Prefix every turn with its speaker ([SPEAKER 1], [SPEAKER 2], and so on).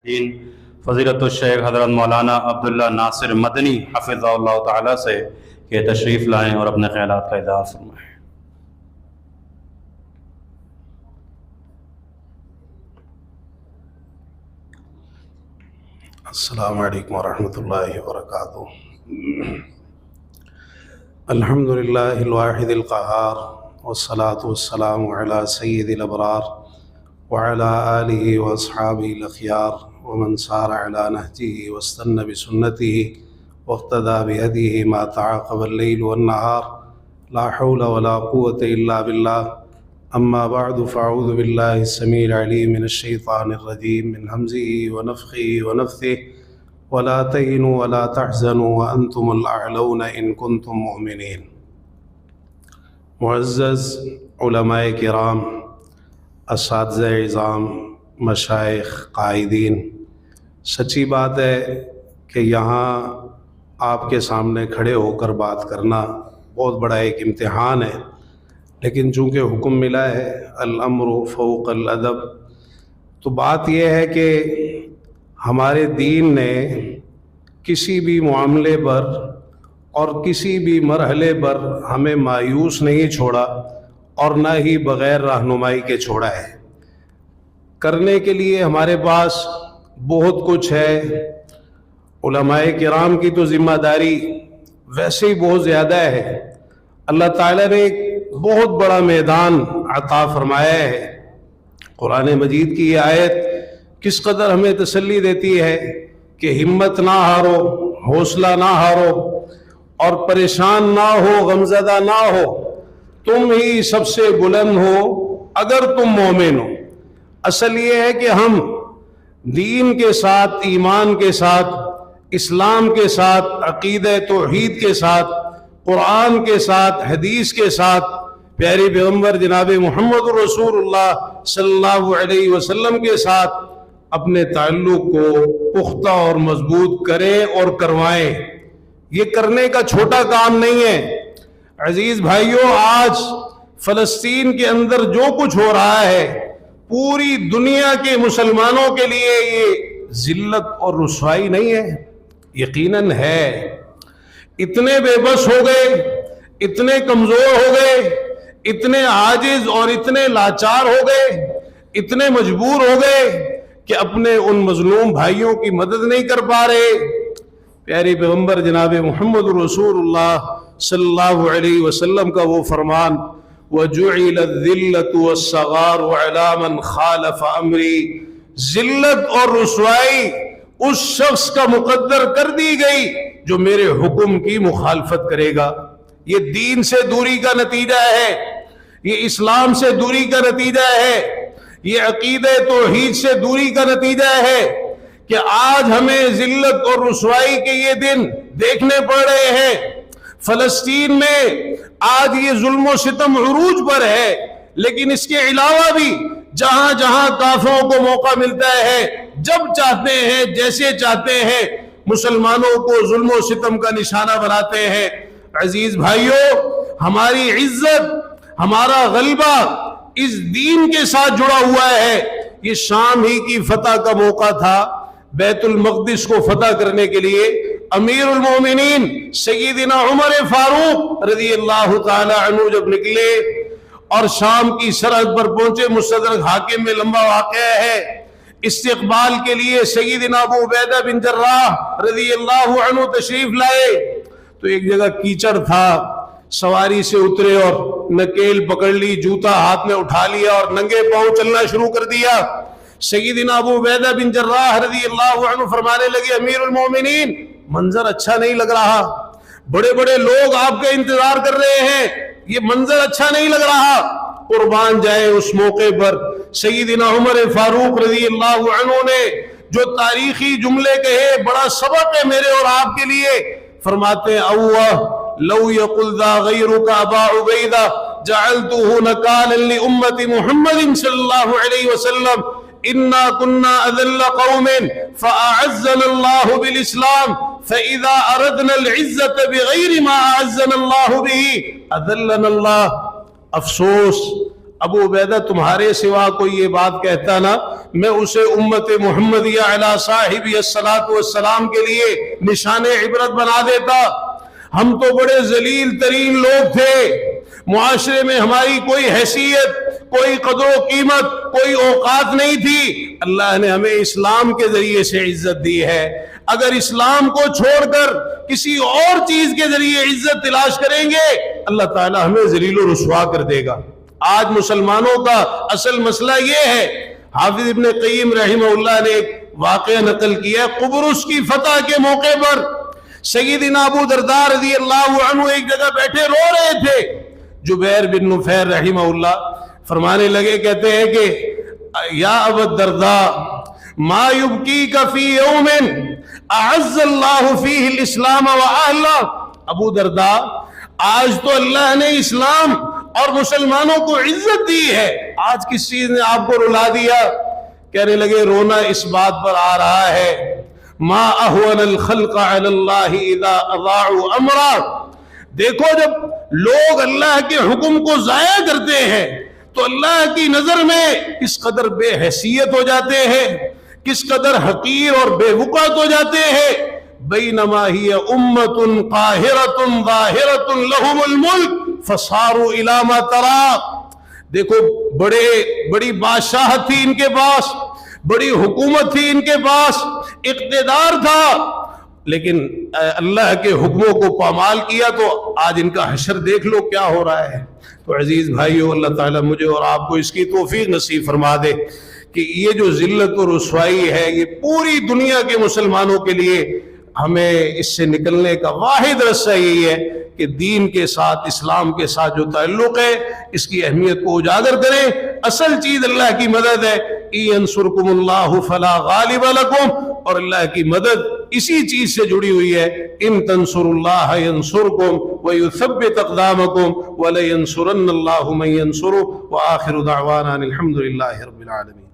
[SPEAKER 1] فضیلت الشیخ حضرت مولانا عبداللہ ناصر مدنی حفظہ اللہ تعالیٰ سے کہ تشریف لائیں اور اپنے خیالات کا اظہار فرمائیں۔
[SPEAKER 2] السلام علیکم ورحمۃ اللہ وبرکاتہ۔ الحمد للہ الواحد القہار والصلاة والسلام علی سید الابرار وعلی آلہ واصحابہ الاخیار ومن سار علی نہجہ واستنى بسنتہ واقتدى بہدیہ ما تعاقب اللیل والنہار لا حول ولا قوة الا باللہ۔ اما بعد فاعوذ باللہ السمیع العلیم من الشیطان الرجیم من ہمزہ ونفخہ ونفثہ ولا تہنوا ولا تحزنوا وانتم الاعلون ان کنتم مؤمنین۔ معزز علماء کرام، اساتذہ اعظام، مشائخ، قائدین، سچی بات ہے کہ یہاں آپ کے سامنے کھڑے ہو کر بات کرنا بہت بڑا ایک امتحان ہے، لیکن چونکہ حکم ملا ہے الامر فوق الادب، تو بات یہ ہے کہ ہمارے دین نے کسی بھی معاملے پر اور کسی بھی مرحلے پر ہمیں مایوس نہیں چھوڑا اور نہ ہی بغیر رہنمائی کے چھوڑا ہے۔ کرنے کے لیے ہمارے پاس بہت کچھ ہے، علماء کرام کی تو ذمہ داری ویسے ہی بہت زیادہ ہے۔ اللہ تعالیٰ نے ایک بہت بڑا میدان عطا فرمایا ہے۔ قرآن مجید کی یہ آیت کس قدر ہمیں تسلی دیتی ہے کہ ہمت نہ ہارو، حوصلہ نہ ہارو اور پریشان نہ ہو، غمزدہ نہ ہو، تم ہی سب سے بلند ہو اگر تم مومن ہو۔ اصل یہ ہے کہ ہم دین کے ساتھ، ایمان کے ساتھ، اسلام کے ساتھ، عقیدہ توحید کے ساتھ، قرآن کے ساتھ، حدیث کے ساتھ، پیارے پیغمبر جناب محمد رسول اللہ صلی اللہ علیہ وسلم کے ساتھ اپنے تعلق کو پختہ اور مضبوط کریں اور کروائیں۔ یہ کرنے کا چھوٹا کام نہیں ہے۔ عزیز بھائیوں، آج فلسطین کے اندر جو کچھ ہو رہا ہے، پوری دنیا کے مسلمانوں کے لیے یہ ذلت اور رسوائی نہیں ہے؟ یقیناً ہے۔ اتنے بے بس ہو گئے، اتنے کمزور ہو گئے، اتنے عاجز اور اتنے لاچار ہو گئے، اتنے مجبور ہو گئے کہ اپنے ان مظلوم بھائیوں کی مدد نہیں کر پا رہے۔ پیارے پیغمبر جناب محمد رسول اللہ صلی اللہ علیہ وسلم کا وہ فرمان وَجُعِلَ الذِّلَّةُ وَالصَّغَارُ عَلَى مَنْ خَالَفَ أَمْرِي، ذلت اور رسوائی اس شخص کا مقدر کر دی گئی جو میرے حکم کی مخالفت کرے گا۔ یہ دین سے دوری کا نتیجہ ہے، یہ اسلام سے دوری کا نتیجہ ہے، یہ عقیدہ توحید سے دوری کا نتیجہ ہے کہ آج ہمیں ذلت اور رسوائی کے یہ دن دیکھنے پڑ رہے ہیں۔ فلسطین میں آج یہ ظلم و ستم عروج پر ہے، لیکن اس کے علاوہ بھی جہاں جہاں کافروں کو موقع ملتا ہے، جب چاہتے ہیں، جیسے چاہتے ہیں، مسلمانوں کو ظلم و ستم کا نشانہ بناتے ہیں۔ عزیز بھائیوں، ہماری عزت، ہمارا غلبہ اس دین کے ساتھ جڑا ہوا ہے۔ یہ شام ہی کی فتح کا موقع تھا، بیت المقدس کو فتح کرنے کے لیے امیر المومنین سیدنا عمر فاروق رضی اللہ تعالی عنہ جب نکلے اور شام کی سرحد پر پہنچے، مستدرک حاکم میں لمبا واقعہ ہے، استقبال کے لیے سیدنا ابو عبیدہ بن جراح رضی اللہ عنہ تشریف لائے، تو ایک جگہ کیچڑ تھا، سواری سے اترے اور نکیل پکڑ لی، جوتا ہاتھ میں اٹھا لیا اور ننگے پاؤں چلنا شروع کر دیا۔ سیدنا ابو عبیدہ بن جراح رضی اللہ عنہ فرمانے لگے امیر المومنین، منظر اچھا نہیں لگ رہا، بڑے بڑے لوگ آپ کا انتظار کر رہے ہیں، یہ منظر اچھا نہیں لگ رہا۔ قربان جائے اس موقع پر سیدنا عمر فاروق رضی اللہ عنہ نے جو تاریخی جملے کہے، بڑا سبق ہے میرے اور آپ کے لیے۔ فرماتے اوہ لو یقل ذا غیرک ابا عبیدہ جعلتہ نکالا لامت محمد صلی اللہ علیہ وسلم انا كنا اذل قوم فاعزنا الله بالاسلام فاذا اردنا العزة بغیر ما اعزنا الله به اذلنا الله۔ افسوس ابو عبیدہ تمہارے سوا کوئی یہ بات کہتا نا، میں اسے امت محمدیہ علی صاحب الصلاۃ والسلام کے لیے نشان عبرت بنا دیتا۔ ہم تو بڑے ذلیل ترین لوگ تھے، معاشرے میں ہماری کوئی حیثیت، کوئی قدر و قیمت، کوئی اوقات نہیں تھی۔ اللہ نے ہمیں اسلام کے ذریعے سے عزت دی ہے۔ اگر اسلام کو چھوڑ کر کسی اور چیز کے ذریعے عزت تلاش کریں گے، اللہ تعالی ہمیں ذلیل و رسوا کر دے گا۔ آج مسلمانوں کا اصل مسئلہ یہ ہے، حافظ ابن قیم رحمہ اللہ نے ایک واقعہ نقل کیا، قبرص کی فتح کے موقع پر سیدنا ابو درداء رضی اللہ عنہ ایک جگہ بیٹھے رو رہے تھے۔ جبیر بن نفیر رحمہ اللہ فرمانے لگے، کہتے ہیں کہ یا ابو الدرداء ما یبکیک فی یوم اعز اللہ فیہ الاسلام واہلہ۔ ابو درداء، آج تو اللہ نے اسلام اور مسلمانوں کو عزت دی ہے، آج کس چیز نے آپ کو رلا دیا؟ کہنے لگے رونا اس بات پر آ رہا ہے، ما اہون الخلق علی اللہ اذا اضاعوا امرا۔ دیکھو جب لوگ اللہ کے حکم کو ضائع کرتے ہیں تو اللہ کی نظر میں کس قدر بے حیثیت ہو جاتے ہیں، کس قدر حقیر اور بے وقعت ہو جاتے ہیں۔ بینما ہی امت قاہرۃ ظاہرۃ لہم الملک فصاروا الی ما تری۔ دیکھو بڑی بادشاہت تھی ان کے پاس، بڑی حکومت تھی ان کے پاس، اقتدار تھا، لیکن اللہ کے حکموں کو پامال کیا تو آج ان کا حشر دیکھ لو کیا ہو رہا ہے۔ تو عزیز بھائیو، اللہ تعالیٰ مجھے اور آپ کو اس کی توفیق نصیب فرما دے کہ یہ جو ذلت و رسوائی ہے یہ پوری دنیا کے مسلمانوں کے لیے، ہمیں اس سے نکلنے کا واحد رستہ یہی ہے کہ دین کے ساتھ، اسلام کے ساتھ جو تعلق ہے اس کی اہمیت کو اجاگر کریں۔ اصل چیز اللہ کی مدد ہے، انصرکم اللہ فلا غالب لکم، اور اللہ کی مدد اسی چیز سے جڑی ہوئی ہے، ان تنصروا اللہ ینصرکم ویثبت اقدامکم ولینصرن اللہ من ینصرہ۔ وآخر دعوانا الحمد للہ رب العالمین۔